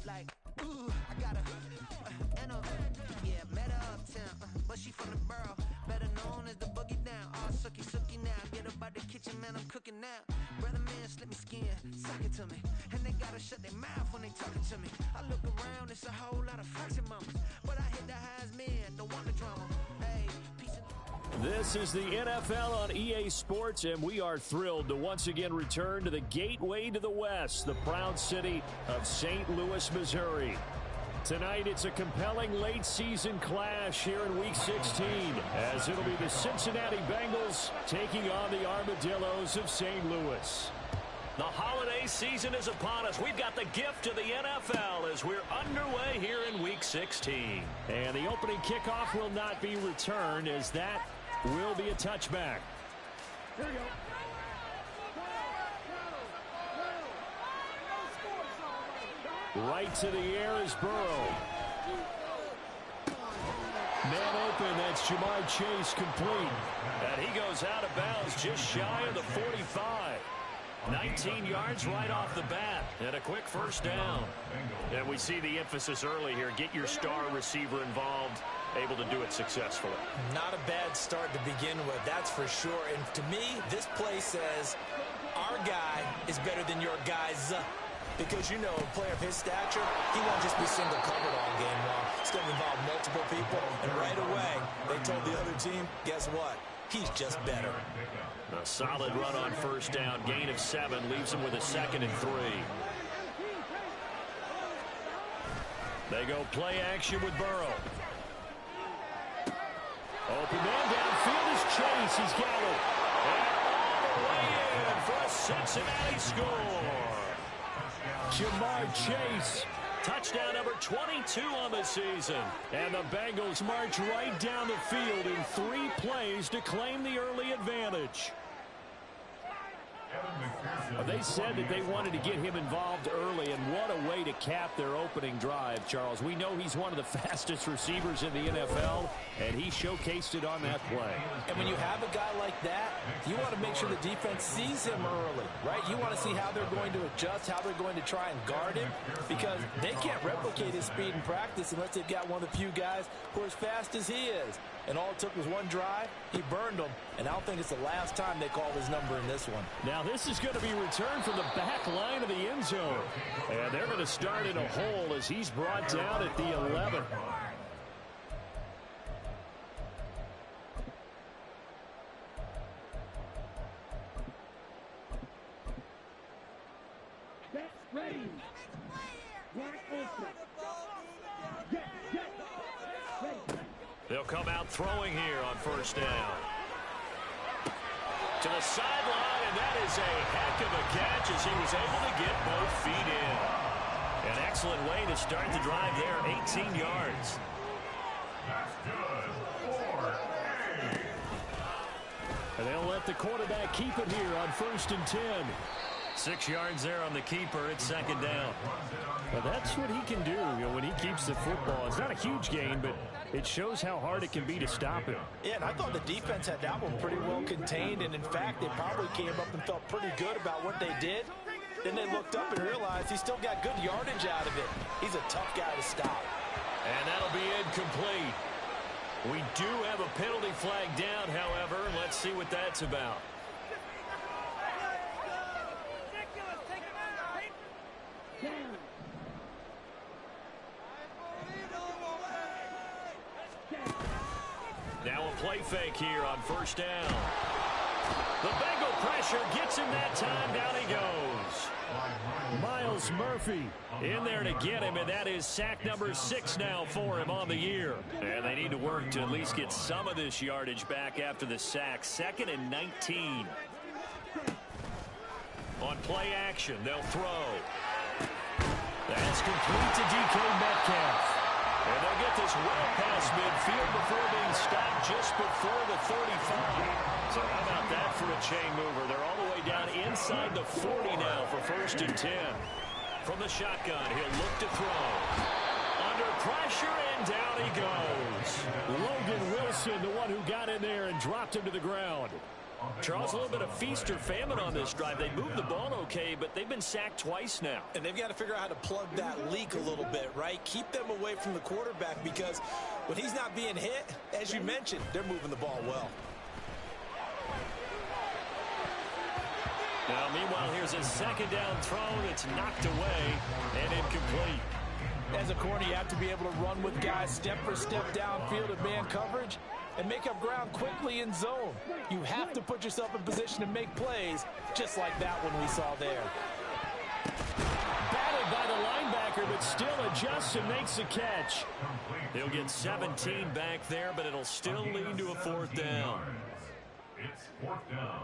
Like, ooh, I got a, yeah, met her uptown, but she from the borough, better known as the boogie down. All sookie now, get up out the kitchen, man, I'm cooking now. Brother man, slip me skin, suck it to me, and they gotta shut their mouth when they talking to me. I look around, it's a whole lot of flexing mamas, but I hit the highs, man, don't want the drama. Hey, peace and This is the NFL on EA Sports, and we are thrilled to once again return to the gateway to the West, the proud city of St. Louis, Missouri. Tonight, it's a compelling late-season clash here in Week 16, as it'll be the Cincinnati Bengals taking on the Armadillos of St. Louis. The holiday season is upon us. We've got the gift of the NFL as we're underway here in Week 16. And the opening kickoff will not be returned, as that will be a touchback. Here we go. Right to the air is Burrow. Man open, that's Jamar Chase complete. And he goes out of bounds just shy of the 45. 19 yards right off the bat, and a quick first down. And we see the emphasis early here. Get your star receiver involved, able to do it successfully. Not a bad start to begin with, that's for sure. And to me, this play says our guy is better than your guys. Because, you know, a player of his stature, he won't just be single covered all game long. It's going to involve multiple people. And right away, they told the other team, guess what? He's just better. A solid run on first down. Gain of 7 leaves him with a 2nd and 3. They go play action with Burrow. Open man downfield is Chase. He's got it. And all the way in for a Cincinnati score. Jamar Chase. Touchdown number 22 on the season. And the Bengals march right down the field in 3 plays to claim the early advantage. They said that they wanted to get him involved early, and what a way to cap their opening drive, Charles. We know he's one of the fastest receivers in the NFL, and he showcased it on that play. And when you have a guy like that, you want to make sure the defense sees him early, right? You want to see how they're going to adjust, how they're going to try and guard him, because they can't replicate his speed in practice unless they've got one of the few guys who are as fast as he is. And all it took was one drive. He burned them, and I don't think it's the last time they called his number in this one. Now this is going to be returned from the back line of the end zone. And they're going to start in a hole as he's brought down at the 11. That's ready. Wide open. They'll come out throwing here on first down. To the sideline, and that is a heck of a catch as he was able to get both feet in. An excellent way to start the drive there, 18 yards. That's good. 4-8. And they'll let the quarterback keep it here on 1st and 10. 6 yards there on the keeper. It's 2nd down. Well, that's what he can do, when he keeps the football. It's not a huge gain, but it shows how hard it can be to stop him. Yeah, and I thought the defense had that one pretty well contained, and in fact, they probably came up and felt pretty good about what they did. Then they looked up and realized he still got good yardage out of it. He's a tough guy to stop. And that'll be incomplete. We do have a penalty flag down, however. Let's see what that's about. Now a play fake here on first down. The Bengal pressure gets him that time. Down he goes. Miles Murphy in there to get him, and that is sack number 6 now for him on the year. And they need to work to at least get some of this yardage back after the sack. 2nd and 19. On play action, they'll throw. That's complete to DK Metcalf. And they'll get this well past midfield before being stopped just before the 35. So how about that for a chain mover? They're all the way down inside the 40 now for 1st and 10. From the shotgun, he'll look to throw. Under pressure, and down he goes. Logan Wilson, the one who got in there and dropped him to the ground. Charles, a little bit of feast or famine on this drive. They moved the ball okay, but they've been sacked twice now. And they've got to figure out how to plug that leak a little bit, right? Keep them away from the quarterback, because when he's not being hit, as you mentioned, they're moving the ball well. Now, meanwhile, here's a second down throw that's knocked away and incomplete. As a corner, you have to be able to run with guys step for step downfield in man coverage and make up ground quickly in zone. You have to put yourself in position to make plays, just like that one we saw there. Batted by the linebacker, but still adjusts and makes the catch. He'll get 17 back there, but it'll still lead to a fourth down. It's fourth down.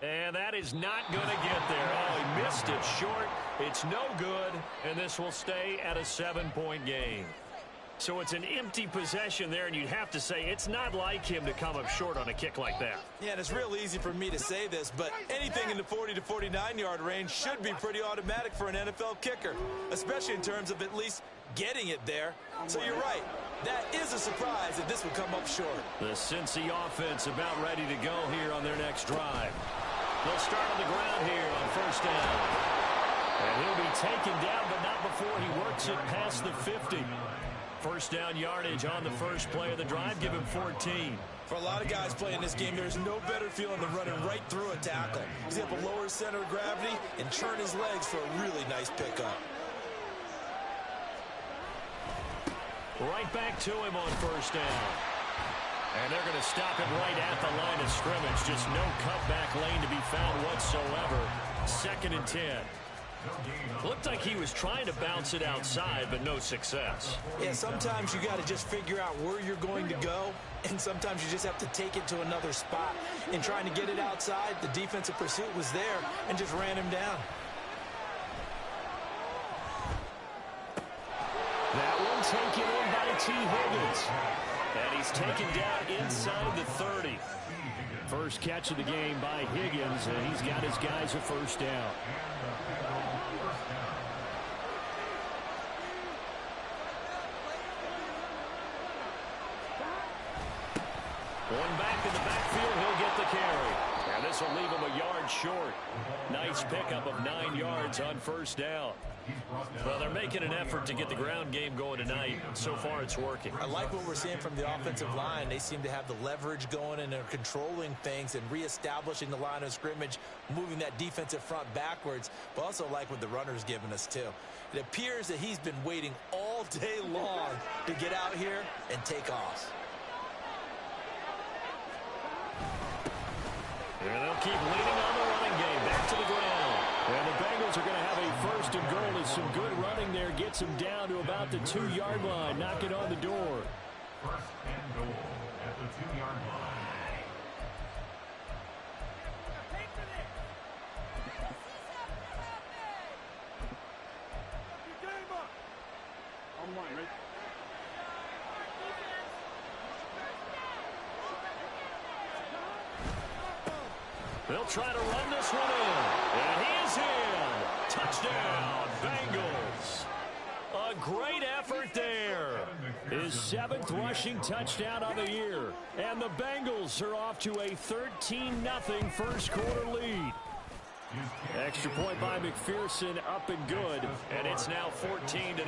And that is not going to get there. Oh, he missed it short. It's no good, and this will stay at a 7-point game. So it's an empty possession there, and you'd have to say it's not like him to come up short on a kick like that. Yeah, and it's real easy for me to say this, but anything in the 40 to 49-yard range should be pretty automatic for an NFL kicker, especially in terms of at least getting it there. So you're right. That is a surprise that this would come up short. The Cincy offense about ready to go here on their next drive. They'll start on the ground here on first down. And he'll be taken down, but not before he works it past the 50. First down yardage on the first play of the drive. Give him 14. For a lot of guys playing this game, there's no better feeling than running right through a tackle. He's able to lower his center of gravity and turn his legs for a really nice pickup. Right back to him on first down. And they're going to stop it right at the line of scrimmage. Just no cutback lane to be found whatsoever. 2nd and 10. Looked like he was trying to bounce it outside, but no success. Yeah, sometimes you got to just figure out where you're going to go, and sometimes you just have to take it to another spot. In trying to get it outside, the defensive pursuit was there and just ran him down. That one taken in by T. Higgins. And he's taken down inside the 30. First catch of the game by Higgins, and he's got his guys a first down. One back in the backfield, he'll get the carry. And this will leave him a yard short. Nice pickup of 9 yards on first down. Well, they're making an effort to get the ground game going tonight. So far, it's working. I like what we're seeing from the offensive line. They seem to have the leverage going, and they're controlling things and reestablishing the line of scrimmage, moving that defensive front backwards, but also like what the runner's giving us, too. It appears that he's been waiting all day long to get out here and take off. And they'll keep leaning on the running game. Back to the ground. And the Bengals are going to have a first and goal as some good running there gets them down to about the 2-yard line. Knock it on the door. First and goal at the 2-yard line. On line, right? They'll try to run this one in. And he is in. Touchdown, Bengals. A great effort there. His 7th rushing touchdown of the year. And the Bengals are off to a 13-0 first quarter lead. Extra point by McPherson, up and good. And it's now 14-0.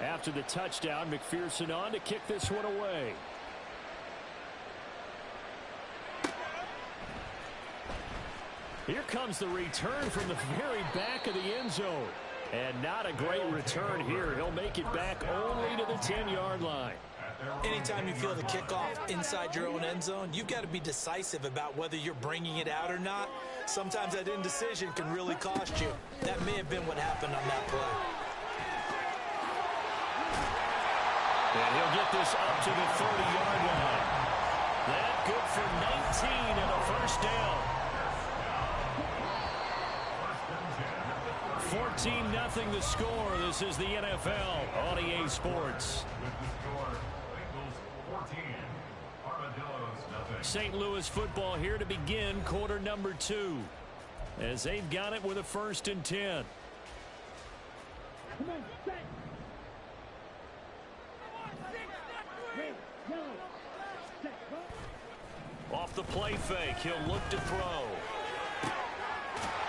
After the touchdown, McPherson on to kick this one away. Here comes the return from the very back of the end zone. And not a great return here. He'll make it back only to the 10-yard line. Anytime you feel the kickoff inside your own end zone, you've got to be decisive about whether you're bringing it out or not. Sometimes that indecision can really cost you. That may have been what happened on that play. And he'll get this up to the 30-yard line. That good for 19 and a first down. 14-0 the score. This is the NFL on EA Sports. With the score, Bengals 14, Armadillos nothing. St. Louis football here to begin quarter number 2. as they've got it with a 1st and 10. Come on, set. Off the play fake, he'll look to throw.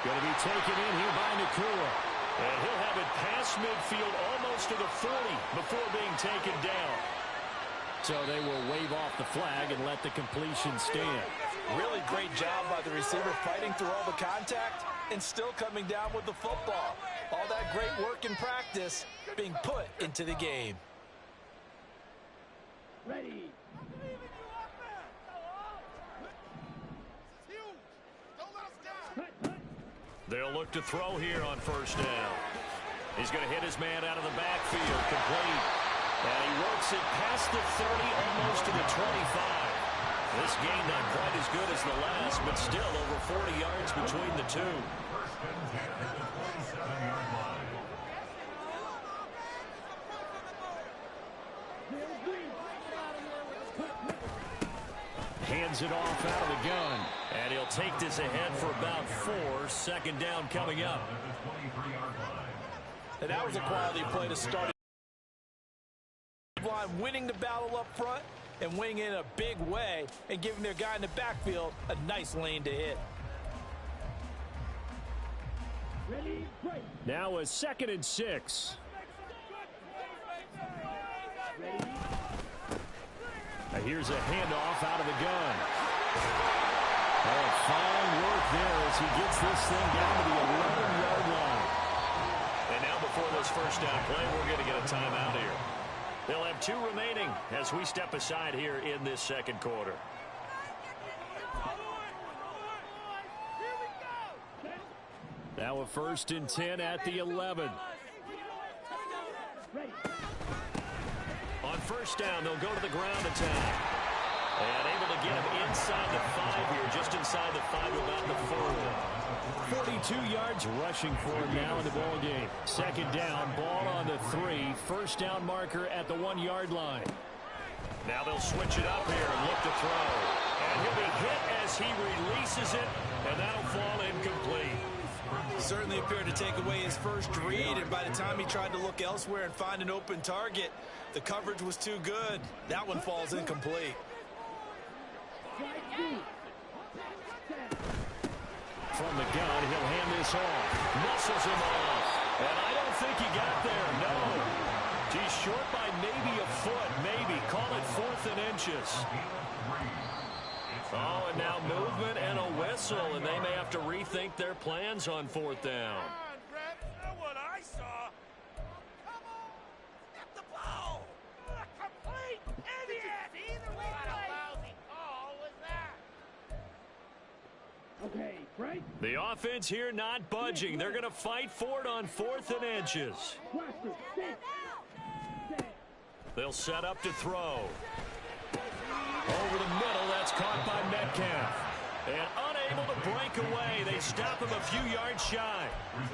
Going to be taken in here by Nakua. And he'll have it past midfield almost to the 40 before being taken down. So they will wave off the flag and let the completion stand. Really great job by the receiver fighting through all the contact and still coming down with the football. All that great work in practice being put into the game. Ready. They'll look to throw here on 1st down. He's going to hit his man out of the backfield, complete. And he works it past the 30, almost to the 25. This game not quite as good as the last, but still over 40 yards between the two. 1st and 10 at the 27-yard line. Hands it off out of the gun. And he'll take this ahead for about 4. 2nd down coming up. And that was a quality play to start. Winning the battle up front and winning in a big way and giving their guy in the backfield a nice lane to hit. Ready, break. Now a 2nd and 6. Ready. Here's a handoff out of the gun. Oh, fine work there as he gets this thing down to the 11-yard line. And now before this 1st down play, we're going to get a timeout here. They'll have 2 remaining as we step aside here in this 2nd quarter. Now a 1st and 10 at the 11. On 1st down, they'll go to the ground attack. And able to get him inside the 5 here, just inside the 5 to about the 4. 42 yards rushing for him now in the ball game. 2nd down, ball on the 3. 1st down marker at the 1-yard line. Now they'll switch it up here and look to throw. And he'll be hit as he releases it, and that'll fall incomplete. Certainly appeared to take away his first read, and by the time he tried to look elsewhere and find an open target, the coverage was too good. That one falls incomplete. From the gun, he'll hand this off. Muscles him off. And I don't think he got there, no. He's short by maybe a foot, maybe. Call it 4th and inches. Oh, and now movement and a whistle, and they may have to rethink their plans on 4th down. What I saw. Come on, step the ball. Complete idiot. Either way, what a lousy call was that? Okay, break. The offense here not budging. They're going to fight for it on 4th and inches. Blaster, set. They'll set up to throw. Over the middle, that's caught by Metcalf. And unable to break away, they stop him a few yards shy.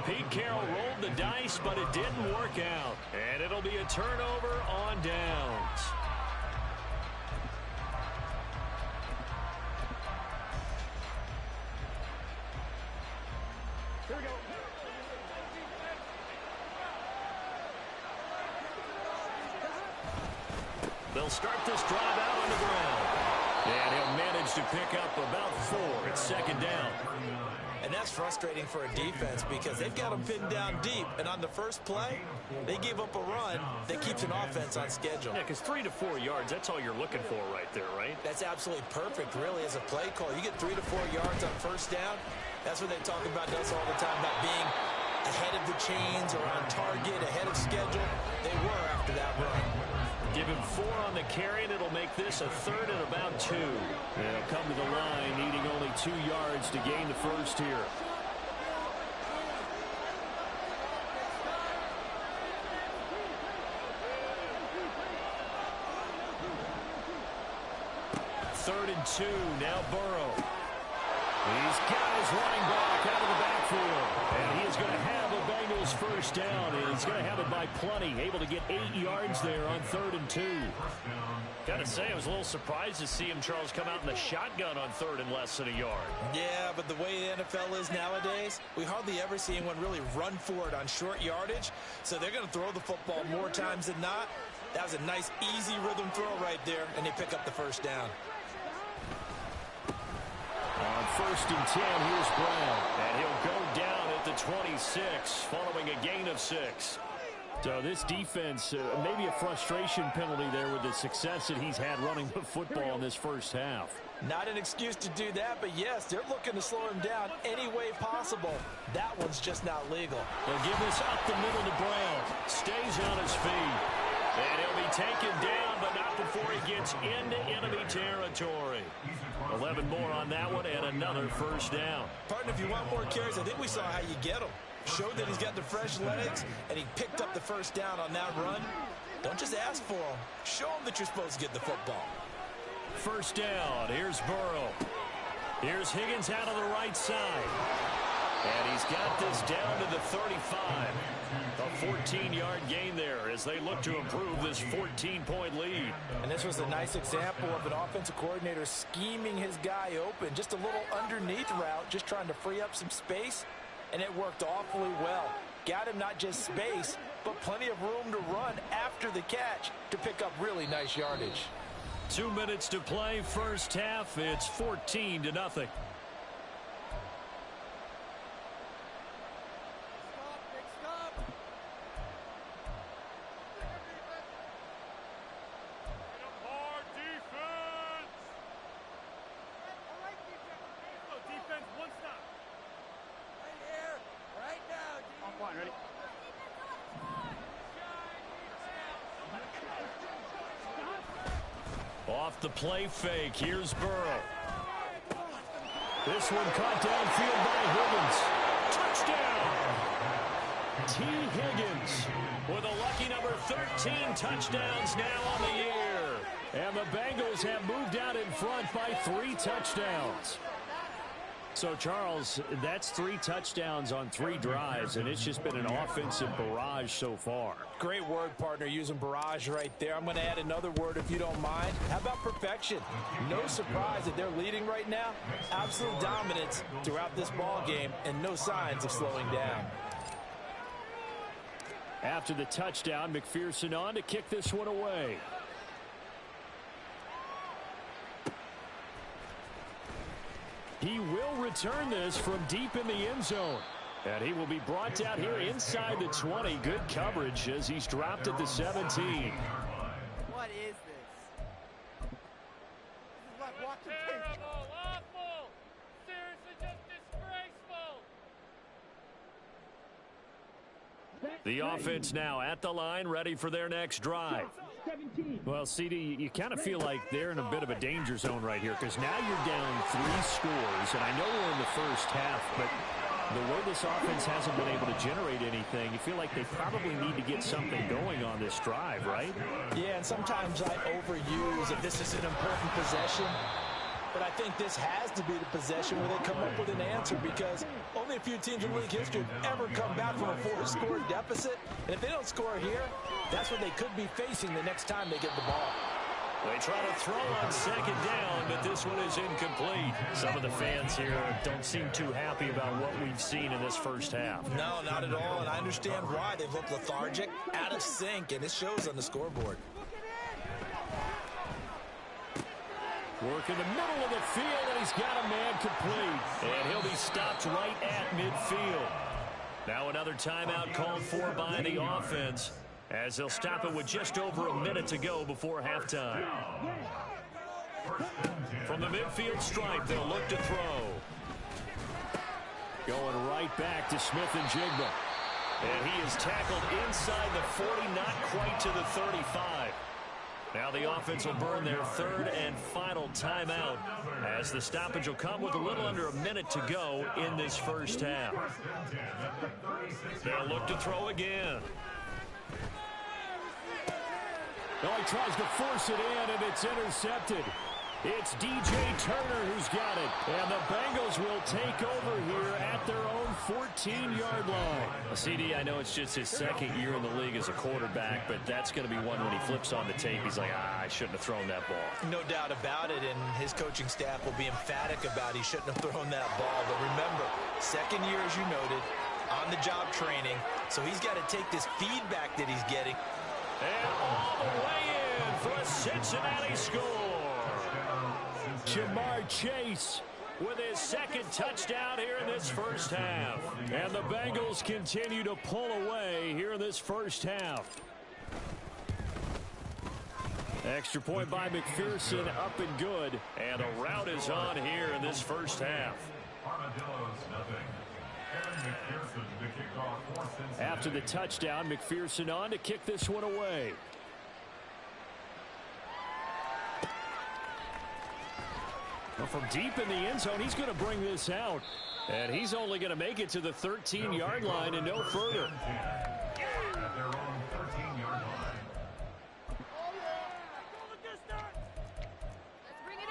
Pete Carroll rolled the dice, but it didn't work out. And it'll be a turnover on downs. Here we go. They'll start this drive out on the ground. And he'll manage to pick up about 4. It's 2nd down. And that's frustrating for a defense because they've got them pinned down deep. And on the first play, they gave up a run that keeps an offense on schedule. Yeah, because 3 to 4 yards, that's all you're looking for right there, right? That's absolutely perfect, really, as a play call. You get 3 to 4 yards on 1st down. That's what they talk about us all the time, about being ahead of the chains or on target, ahead of schedule. They were after that run. Give him 4 on the carry, and it'll make this a 3rd and about 2. They'll come to the line, needing only 2 yards to gain the first here. Third and 2, now Burrow. He's got his running back out of the backfield. And he is going to have a Bengals first down. He's going to have it by plenty. Able to get 8 yards there on 3rd and 2. Got to say, I was a little surprised to see him, Charles, come out in the shotgun on 3rd and less than a yard. Yeah, but the way the NFL is nowadays, we hardly ever see anyone really run for it on short yardage. So they're going to throw the football more times than not. That was a nice, easy rhythm throw right there, and they pick up the first down. On 1st and 10, here's Brown. And he'll go down at the 26 following a gain of 6. So this defense, maybe a frustration penalty there with the success that he's had running the football in this first half. Not an excuse to do that, but yes, they're looking to slow him down any way possible. That one's just not legal. They'll give this up the middle to Brown. Stays on his feet. And he'll be taken down, but not before he gets into enemy territory. 11 more on that one, and another first down. Partner, if you want more carries, I think we saw how you get them. Showed that he's got the fresh legs, and he picked up the first down on that run. Don't just ask for him. Show him that you're supposed to get the football. First down. Here's Burrow. Here's Higgins out of the right side. And he's got this down to the 35. A 14-yard gain there as they look to improve this 14-point lead. And this was a nice example of an offensive coordinator scheming his guy open. Just a little underneath route, just trying to free up some space. And it worked awfully well. Got him not just space, but plenty of room to run after the catch to pick up really nice yardage. 2 minutes to play, first half. It's 14-0. Off the play fake, here's Burrow. This one caught downfield by Higgins. Touchdown! T. Higgins with a lucky number 13 touchdowns now on the year. And the Bengals have moved out in front by 3 touchdowns. So, Charles, that's 3 touchdowns on 3 drives, and it's just been an offensive barrage so far. Great word, partner, using barrage right there. I'm going to add another word if you don't mind. How about perfection? No surprise that they're leading right now. Absolute dominance throughout this ball game, and no signs of slowing down. After the touchdown, McPherson on to kick this one away. He will return this from deep in the end zone. And he will be brought down here inside the 20. Good coverage as he's dropped at the 17. What is this? This is like watching Terrible, awful, seriously just disgraceful. The offense now at the line, ready for their next drive. 17. Well, CD, you kind of feel like they're in a bit of a danger zone right here because now you're down 3 scores, and I know we're in the first half, but the way this offense hasn't been able to generate anything, you feel like they probably need to get something going on this drive, right? Yeah, and sometimes I overuse if this is an important possession. But I think this has to be the possession where they come up with an answer because only a few teams in league history have ever come back from a 4-score deficit. And if they don't score here, that's what they could be facing the next time they get the ball. They try to throw on second down, but this one is incomplete. Some of the fans here don't seem too happy about what we've seen in this first half. No, not at all, and I understand why. They look lethargic, out of sync, and it shows on the scoreboard. Work in the middle of the field, and he's got a man complete. And he'll be stopped right at midfield. Now another timeout called for by the offense, as they'll stop it with just over a minute to go before halftime. From the midfield stripe, they'll look to throw. Going right back to Smith-Njigba. And he is tackled inside the 40, not quite to the 35. Now the offense will burn their 3rd and final timeout as the stoppage will come with a little under a minute to go in this first half. They'll look to throw again. Oh, he tries to force it in, and it's intercepted. It's DJ Turner who's got it. And the Bengals will take over here at their own 14-yard line. CD, I know it's just his second year in the league as a quarterback, but that's going to be one when he flips on the tape. He's like, I shouldn't have thrown that ball. No doubt about it, and his coaching staff will be emphatic about he shouldn't have thrown that ball. But remember, second year, as you noted, on-the-job training, so he's got to take this feedback that he's getting. And all the way in for a Cincinnati score. Jamar Chase with his second touchdown here in this first half. And the Bengals continue to pull away here in this first half. Extra point by McPherson, up and good. And a rout is on here in this first half. After the touchdown, McPherson on to kick this one away. Well, from deep in the end zone, he's going to bring this out. And he's only going to make it to the 13-yard line and no further. At their own 13-yard line. Let's bring it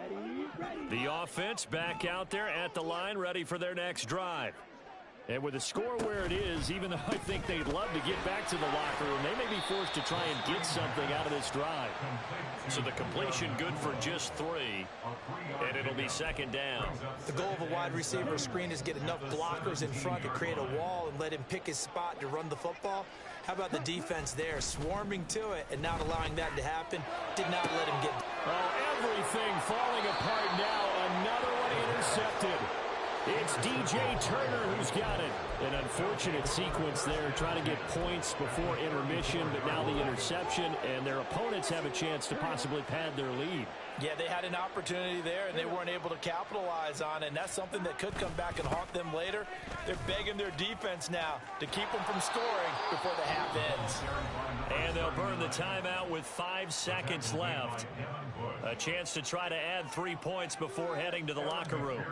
in. Ready. The offense back out there at the line, ready for their next drive. And with the score where it is, even though I think they'd love to get back to the locker room, they may be forced to try and get something out of this drive. So the completion good for just 3, and it'll be second down. The goal of a wide receiver screen is get enough blockers in front to create a wall and let him pick his spot to run the football. How about the defense there, swarming to it and not allowing that to happen? Did not let him get. Oh, everything falling apart now. Another one intercepted. It's DJ Turner who's got it. An unfortunate sequence there, trying to get points before intermission, but now the interception, and their opponents have a chance to possibly pad their lead. Yeah, they had an opportunity there, and they weren't able to capitalize on it, and that's something that could come back and haunt them later. They're begging their defense now to keep them from scoring before the half ends. And they'll burn the timeout with 5 seconds left. A chance to try to add 3 points before heading to the locker room.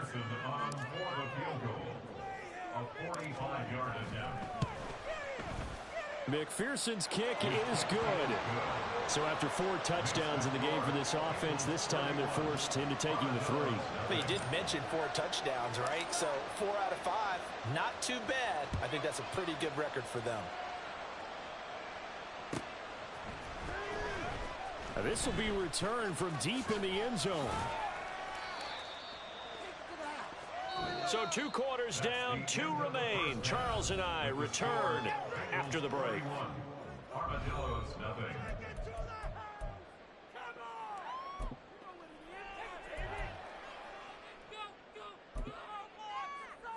McPherson's kick is good. So after 4 touchdowns in the game for this offense, this time they're forced into taking the 3. But you did mention 4 touchdowns, right? So 4 out of 5, not too bad. I think that's a pretty good record for them. Now this will be returned from deep in the end zone. So 2 quarters down, 2 remain. Charles and I return after the break. Armadillos, nothing.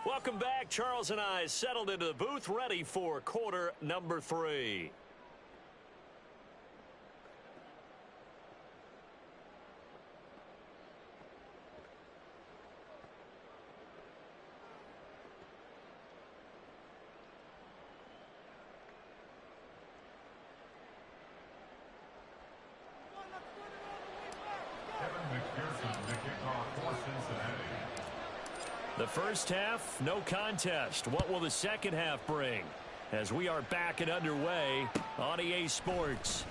Welcome back. Charles and I settled into the booth, ready for quarter number 3. The first half, no contest. What will the second half bring? As we are back and underway on EA Sports.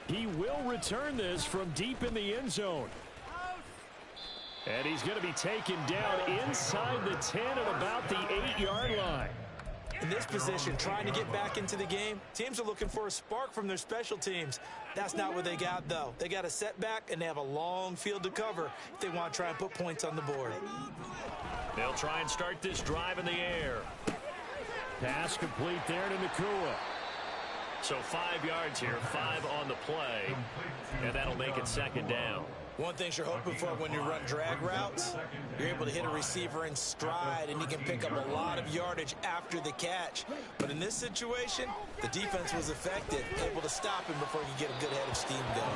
He will return this from deep in the end zone. And he's going to be taken down inside the 10 at about the 8-yard line. In this position, trying to get back into the game, teams are looking for a spark from their special teams. That's not what they got, though. They got a setback, and they have a long field to cover if they want to try and put points on the board. They'll try and start this drive in the air. Pass complete there to Nakua. So 5 yards here, 5 on the play, and that'll make it second down. One thing you're hoping for when you run drag routes, you're able to hit a receiver in stride, and he can pick up a lot of yardage after the catch. But in this situation, the defense was effective, able to stop him before he could get a good head of steam going.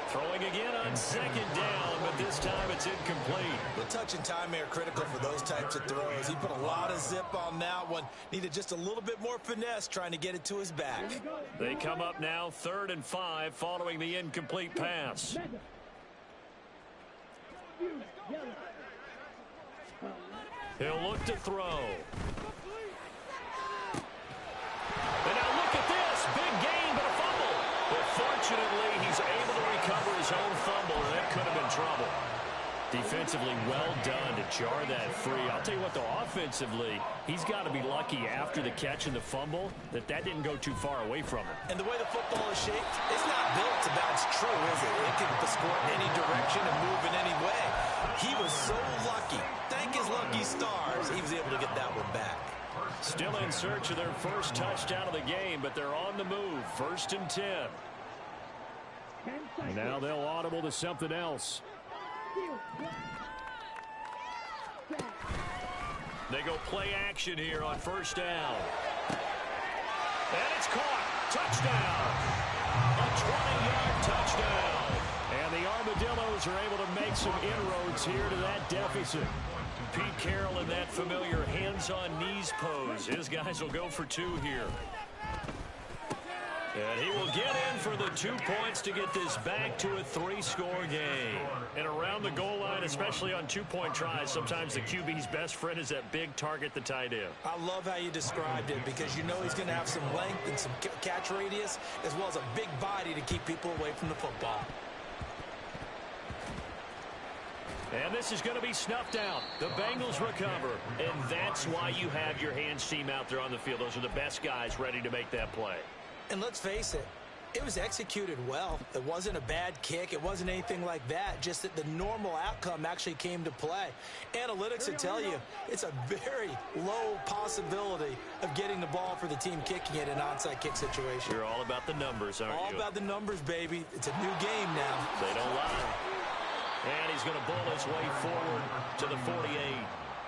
Throwing again on second down, but this time it's incomplete. The touch and time are critical for those types of throws. He put a lot of zip on that one. Needed just a little bit more finesse trying to get it to his back. They come up now 3rd and 5 following the incomplete pass. He'll look to throw. And jar that free. I'll tell you what, though, offensively, he's got to be lucky after the catch and the fumble that didn't go too far away from him. And the way the football is shaped, it's not built to bounce true, is it? It can score in any direction and move in any way. He was so lucky. Thank his lucky stars he was able to get that one back. Still in search of their first touchdown of the game, but they're on the move. 1st and 10. And now they'll audible to something else. They go play action here on 1st down. And it's caught. Touchdown. A 20-yard touchdown. And the Armadillos are able to make some inroads here to that deficit. Pete Carroll in that familiar hands-on-knees pose. His guys will go for 2 here. And he will get in for the 2 points to get this back to a 3-score game. And around the goal line, especially on 2-point tries, sometimes the QB's best friend is that big target, the tight end. I love how you described it because you know he's going to have some length and some catch radius as well as a big body to keep people away from the football. And this is going to be snuffed out. The Bengals recover. And that's why you have your hands team out there on the field. Those are the best guys ready to make that play. And let's face it, it was executed well. It wasn't a bad kick. It wasn't anything like that. Just that the normal outcome actually came to play. Analytics would tell you it's a very low possibility of getting the ball for the team kicking it in an onside kick situation. You're all about the numbers, aren't you? All about the numbers, baby. It's a new game now. They don't lie. And he's going to bowl his way forward to the 48.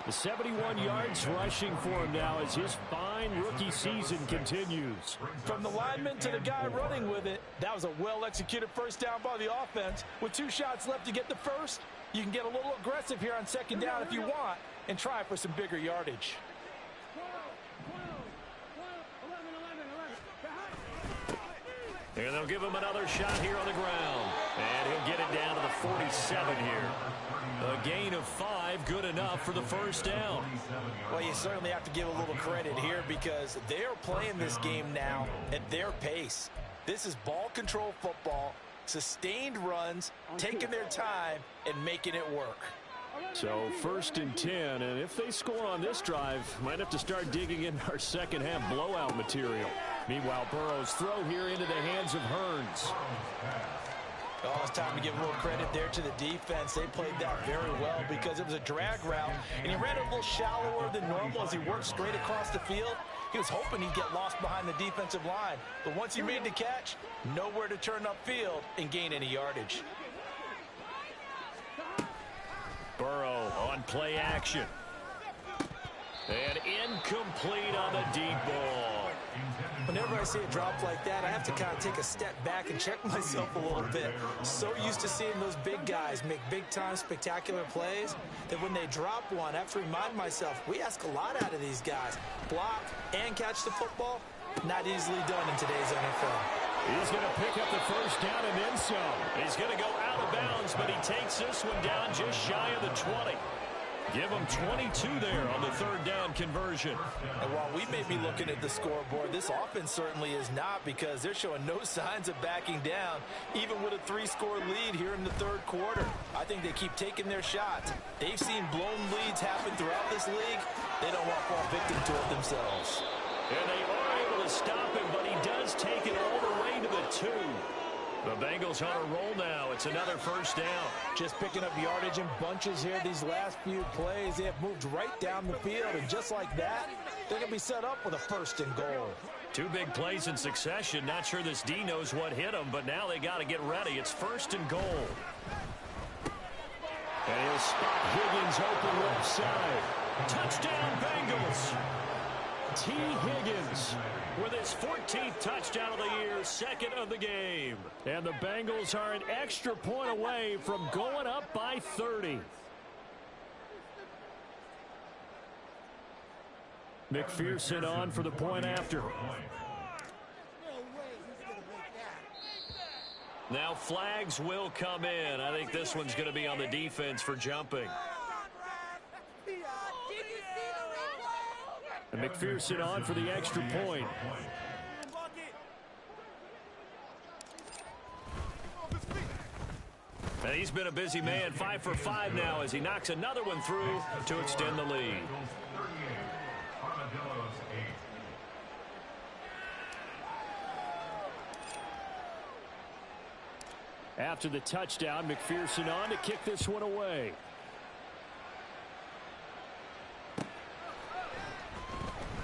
The 71 yards rushing for him now as his fine rookie season continues. From the lineman to the guy running with it, that was a well-executed 1st down by the offense. With 2 shots left to get the first, you can get a little aggressive here on 2nd down if you want and try for some bigger yardage. And they'll give him another shot here on the ground. And he'll get it down to the 47 here. A gain of 5, good enough for the 1st down. Well, you certainly have to give a little credit here because they are playing this game now at their pace. This is ball control football, sustained runs, taking their time, and making it work. So 1st and 10, and if they score on this drive, might have to start digging in our second half blowout material. Meanwhile, Burrow's throw here into the hands of Hearns. Oh, it's time to give a little credit there to the defense. They played that very well because it was a drag route, and he ran it a little shallower than normal as he worked straight across the field. He was hoping he'd get lost behind the defensive line, but once he made the catch, nowhere to turn upfield and gain any yardage. Burrow on play action. And incomplete on the deep ball. Whenever I see a drop like that, I have to kind of take a step back and check myself a little bit. So used to seeing those big guys make big-time spectacular plays that when they drop one, I have to remind myself, we ask a lot out of these guys. Block and catch the football, not easily done in today's NFL. He's going to pick up the 1st down and then some. He's going to go out of bounds, but he takes this one down just shy of the 20. Give him 22 there on the 3rd down conversion. And while we may be looking at the scoreboard, this offense certainly is not because they're showing no signs of backing down, even with a 3-score lead here in the 3rd quarter. I think they keep taking their shots. They've seen blown leads happen throughout this league. They don't want to fall victim to it themselves. And they are able to stop him, but he does take it all the way to the 2. The Bengals on a roll now. It's another 1st down. Just picking up yardage in bunches here these last few plays. They have moved right down the field, and just like that, they're going to be set up with a 1st and goal. 2 big plays in succession. Not sure this D knows what hit him, but now they got to get ready. It's 1st and goal. And he'll spot Higgins open left side. Touchdown, Bengals. T. Higgins with his 14th touchdown of the year, 2nd of the game. And the Bengals are an extra point away from going up by 30. McPherson on for the point after. Now flags will come in. I think this one's going to be on the defense for jumping. And McPherson on for the extra point. And he's been a busy man, 5 for 5 now as he knocks another one through to extend the lead. After the touchdown, McPherson on to kick this one away.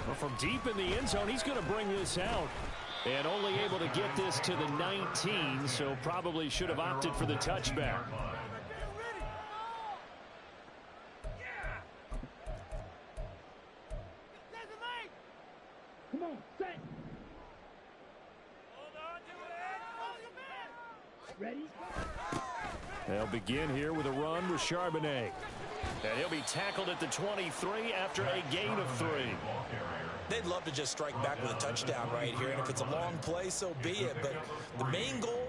Well, from deep in the end zone, he's going to bring this out. And only able to get this to the 19, so probably should have opted for the touchback. Come on, set. Ready? They'll begin here with a run with Charbonnet. And he'll be tackled at the 23 after a gain of 3. They'd love to just strike back with a touchdown right here, and if it's a long play, so be it. But the main goal,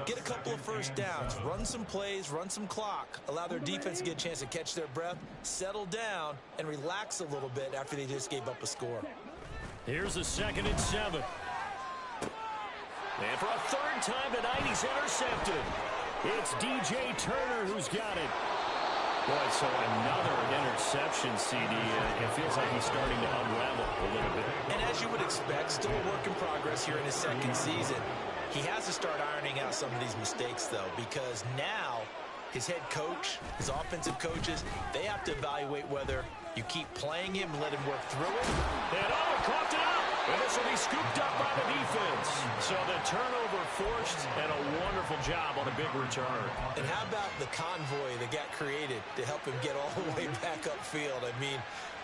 get a couple of first downs, run some plays, run some clock, allow their defense to get a chance to catch their breath, settle down, and relax a little bit after they just gave up a score. Here's a 2nd and 7. And for a 3rd time tonight, he's intercepted. It's DJ Turner who's got it. Boy, so another interception, CD. It feels like he's starting to unravel a little bit. And as you would expect, still a work in progress here in his 2nd season. He has to start ironing out some of these mistakes, though, because now his head coach, his offensive coaches, they have to evaluate whether you keep playing him and let him work through it. And he coughed it up. And this will be scooped up by the defense. So the turnover forced, and a wonderful job on a big return. And how about the convoy that got created to help him get all the way back upfield? I mean,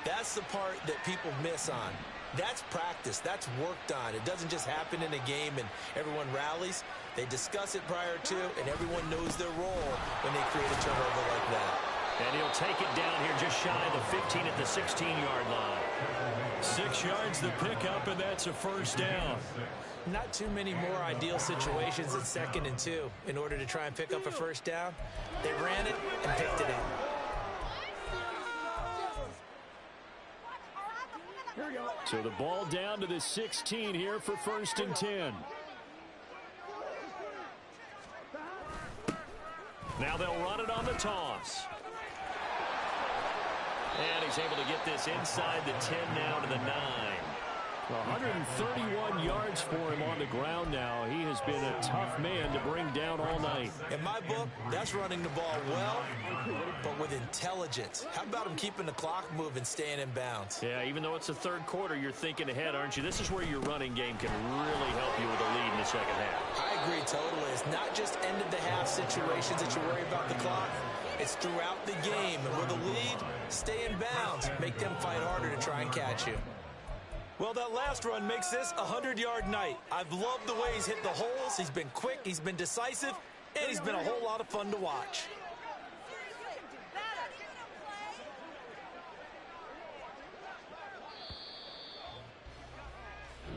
that's the part that people miss on. That's practice. That's worked on. It doesn't just happen in a game and everyone rallies. They discuss it prior to, and everyone knows their role when they create a turnover like that. And he'll take it down here just shy of the 15 at the 16-yard line. 6 yards the pickup, and that's a 1st down. Not too many more ideal situations than 2nd and 2 in order to try and pick up a 1st down. They ran it and picked it up. So the ball down to the 16 here for 1st and 10. Now they'll run it on the toss. And he's able to get this inside the 10 now to the 9. 131 yards for him on the ground now. He has been a tough man to bring down all night. In my book, that's running the ball well, but with intelligence. How about him keeping the clock moving, staying in bounds? Yeah, even though it's the 3rd quarter, you're thinking ahead, aren't you? This is where your running game can really help you with a lead in the 2nd half. I agree totally. It's not just end-of-the-half situations that you worry about the clock. It's throughout the game. And with a lead, stay in bounds. Make them fight harder to try and catch you. Well, that last run makes this a 100-yard night. I've loved the way he's hit the holes. He's been quick, he's been decisive, and he's been a whole lot of fun to watch.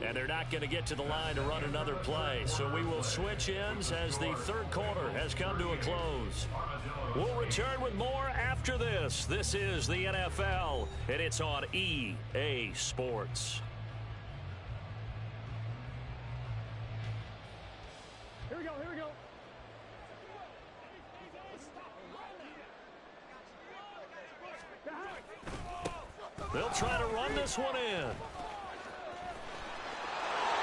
And they're not going to get to the line to run another play. So we will switch ends as the 3rd quarter has come to a close. We'll return with more after this. This is the NFL, and it's on EA Sports. Here we go, here we go. They'll try to run this one in.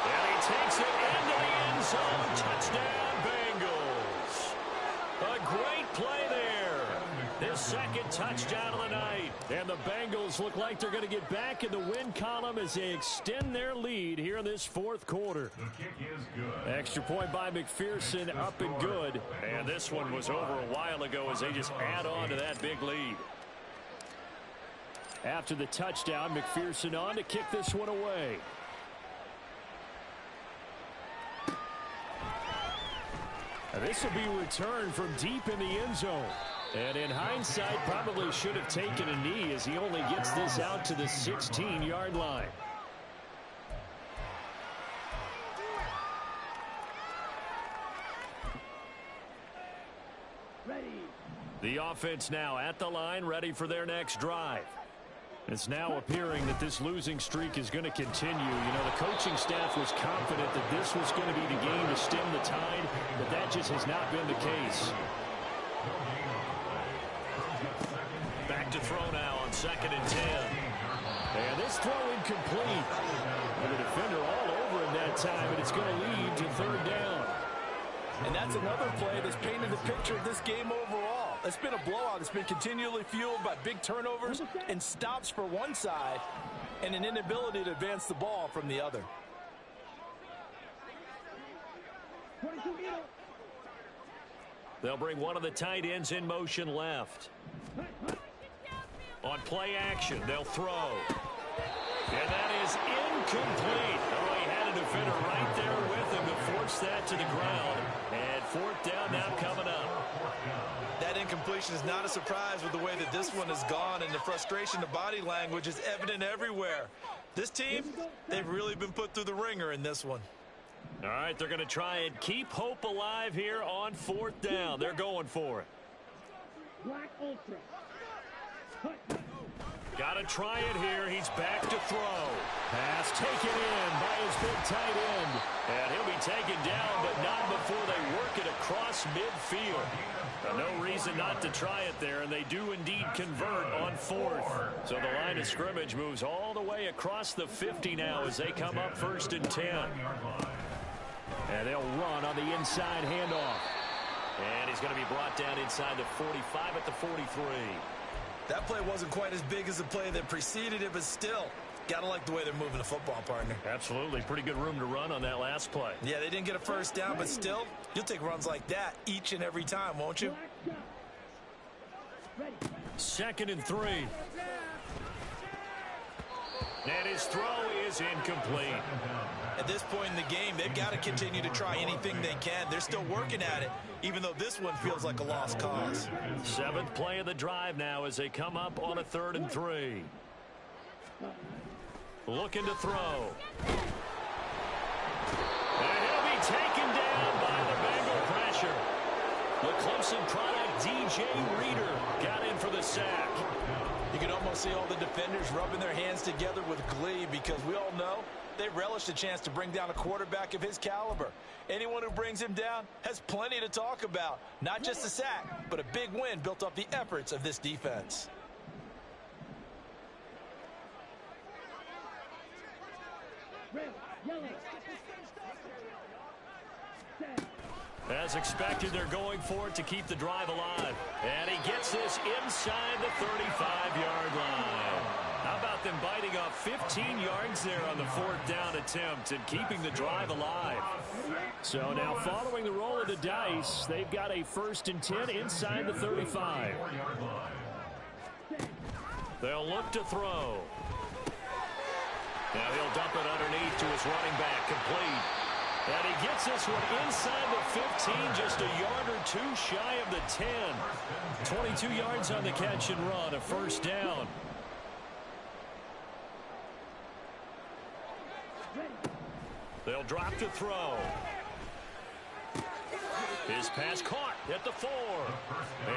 And he takes it into the end zone. Touchdown, Bengals. A great play there. His 2nd touchdown of the night. And the Bengals look like they're going to get back in the win column as they extend their lead here in this 4th quarter. The kick is good. Extra point by McPherson, up and good. And this one was over a while ago as they just add on to that big lead. After the touchdown, McPherson on to kick this one away. This will be returned from deep in the end zone. And in hindsight, probably should have taken a knee as he only gets this out to the 16-yard line. Ready. The offense now at the line, ready for their next drive. It's now appearing that this losing streak is going to continue. You know, the coaching staff was confident that this was going to be the game to stem the tide, but that just has not been the case. Back to throw now on 2nd and 10. And this throw incomplete. And the defender all over him that time, and it's going to lead to 3rd down. And that's another play that's painted the picture of this game overall. It's been a blowout. It's been continually fueled by big turnovers and stops for one side and an inability to advance the ball from the other. They'll bring one of the tight ends in motion left. On play action, they'll throw. And that is incomplete. Oh, he had a defender right there with him to force that to the ground. And 4th down now coming up. That incompletion is not a surprise with the way that this one has gone, and the frustration, the body language is evident everywhere. This team, they've really been put through the ringer in this one. All right, they're going to try and keep hope alive here on 4th down. They're going for it. Black Ultra. Got to try it here. He's back to throw. Pass taken in by his big tight end. And he'll be taken down, but not before they work it across midfield. No reason not to try it there, and they do indeed convert on 4th. So the line of scrimmage moves all the way across the 50 now as they come up 1st and 10. And they'll run on the inside handoff. And he's going to be brought down inside the 45 at the 43. That play wasn't quite as big as the play that preceded it, but still, gotta like the way they're moving the football, partner. Absolutely. Pretty good room to run on that last play. Yeah, they didn't get a 1st down, but still, you'll take runs like that each and every time, won't you? 2nd and 3. And his throw is incomplete. At this point in the game, they've got to continue to try anything they can. They're still working at it, even though this one feels like a lost cause. 7th play of the drive now as they come up on a 3rd and 3. Looking to throw. And he'll be taken down by the Bengal pressure. The Clemson product, DJ Reader, got in for the sack. You can almost see all the defenders rubbing their hands together with glee because we all know they relish the chance to bring down a quarterback of his caliber. Anyone who brings him down has plenty to talk about. Not just a sack, but a big win built off the efforts of this defense. As expected, they're going for it to keep the drive alive. And he gets this inside the 35-yard line. How about them biting off 15 yards there on the 4th down attempt and keeping the drive alive? So now following the roll of the dice, they've got a 1st and 10 inside the 35. They'll look to throw. Now he'll dump it underneath to his running back, complete. And he gets this one inside the 15, just a yard or two shy of the 10. 22 yards on the catch and run, a 1st down. They'll drop to throw. His pass caught at the 4.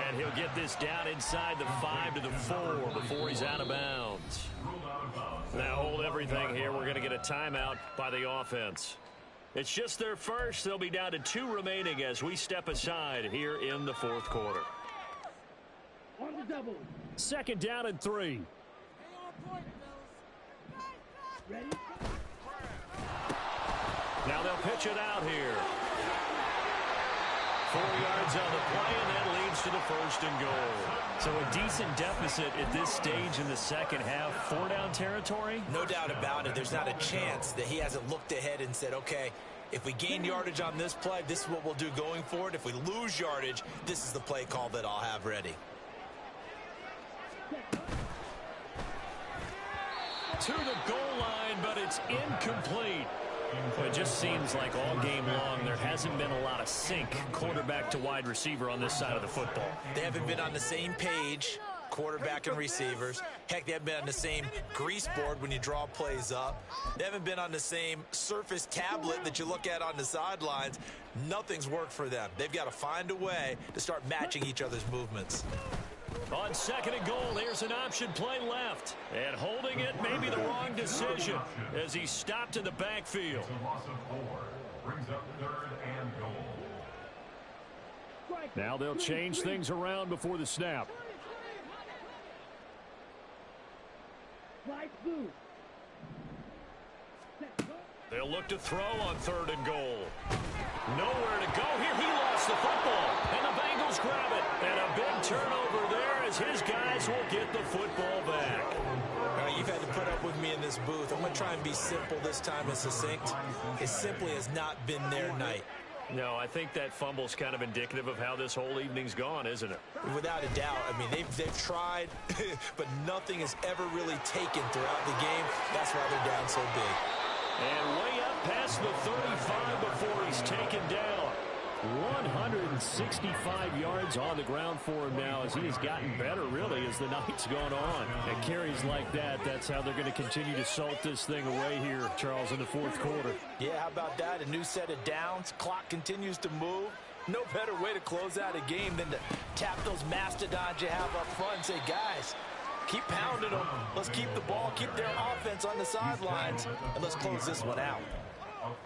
And he'll get this down inside the 5 to the 4 before he's out of bounds. Now hold everything here. We're going to get a timeout by the offense. It's just their first. They'll be down to 2 remaining as we step aside here in the 4th quarter. 2nd down and 3. Now they'll pitch it out here. 4 yards on the play, and that leads to the 1st and goal. So a decent deficit at this stage in the second half. 4-down territory? No doubt about it. There's not a chance that he hasn't looked ahead and said, okay, if we gain yardage on this play, this is what we'll do going forward. If we lose yardage, this is the play call that I'll have ready. To the goal line, but it's incomplete. It just seems like all game long there hasn't been a lot of sync quarterback to wide receiver on this side of the football. They haven't been on the same page, quarterback and receivers. Heck, they haven't been on the same grease board when you draw plays up. They haven't been on the same surface tablet that you look at on the sidelines. Nothing's worked for them. They've got to find a way to start matching each other's movements. On 2nd and goal, there's an option play left. And holding it may be the wrong decision as he stopped in the backfield. It's a loss of 4. Brings up 3rd and goal. Now they'll change things around before the snap. They'll look to throw on 3rd and goal. Nowhere to go here. He lost the football, and the Bengals grab it. And a big turnover there as his guys will get the football back. You've had to put up with me in this booth. I'm going to try and be simple this time and succinct. It simply has not been their night. No, I think that fumble's kind of indicative of how this whole evening's gone, isn't it? Without a doubt. I mean, they've tried, but nothing has ever really taken throughout the game. That's why they're down so big. And way up past the 35 before he's taken down. 165 yards on the ground for him now as he has gotten better, really, as the night's gone on. And carries like that, that's how they're going to continue to salt this thing away here, Charles, in the 4th quarter. Yeah, how about that? A new set of downs. Clock continues to move. No better way to close out a game than to tap those mastodons you have up front and say, guys, keep pounding them. Let's keep the ball, keep their offense on the sidelines, and let's close this one out.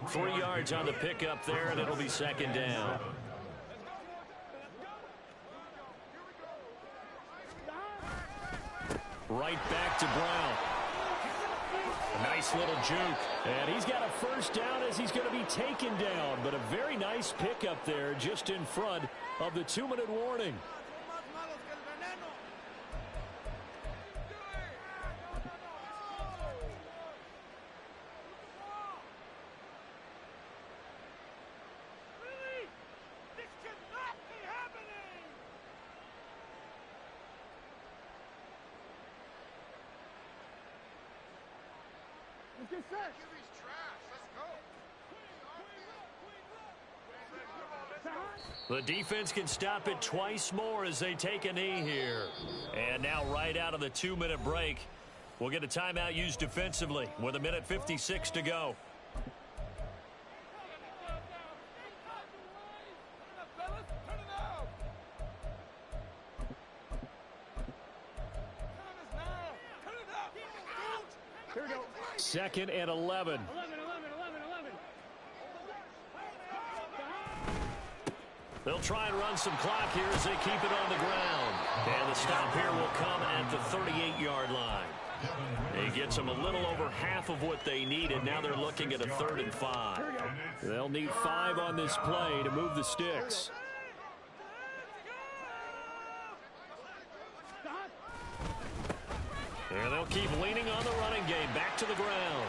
3 yards on the pickup there, and it'll be 2nd down. Right back to Brown. A nice little juke. And he's got a 1st down as he's going to be taken down. But a very nice pickup there just in front of the 2-minute warning. The defense can stop it twice more as they take a knee here. And now right out of the 2-minute break, we'll get a timeout used defensively with 1:56 to go. Second and 11. They'll try and run some clock here as they keep it on the ground. And the stop here will come at the 38-yard line. He gets them a little over half of what they needed. Now they're looking at a 3rd and 5. They'll need 5 on this play to move the sticks. And they'll keep leaning on the running game. Back to the ground.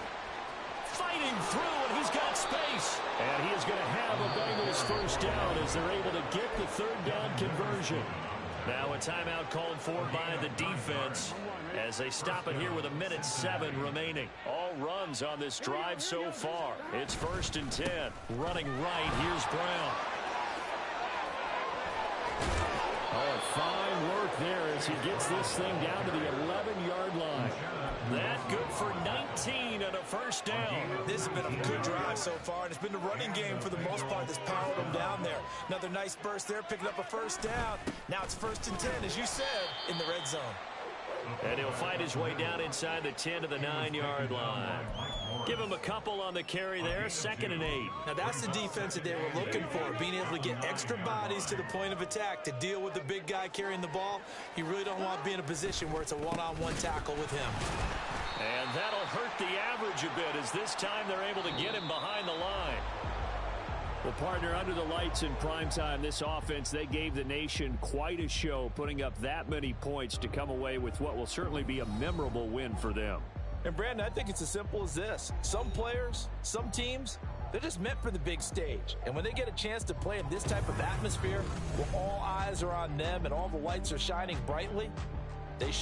Fighting through, and he's got space. And he is going to have a Bengals 1st down as they're able to get the 3rd down conversion. Now a timeout called for by the defense as they stop it here with 1:07 remaining. All runs on this drive so far. It's 1st and 10. Running right, here's Brown. Oh, fine work there as he gets this thing down to the 11-yard line. That good for 19 and a 1st down. This has been a good drive so far, and it's been the running game for the most part that's powered them down there. Another nice burst there, picking up a 1st down. Now it's 1st and 10, as you said, in the red zone. And he'll fight his way down inside the 10 to the 9-yard line. Give him a couple on the carry there, 2nd and 8. Now that's the defense that they were looking for, being able to get extra bodies to the point of attack to deal with the big guy carrying the ball. You really don't want to be in a position where it's a one-on-one tackle with him. And that'll hurt the average a bit as this time they're able to get him behind the line. Well, partner, under the lights in primetime, this offense, they gave the nation quite a show, putting up that many points to come away with what will certainly be a memorable win for them. And, Brandon, I think it's as simple as this. Some players, some teams, they're just meant for the big stage. And when they get a chance to play in this type of atmosphere where all eyes are on them and all the lights are shining brightly, they show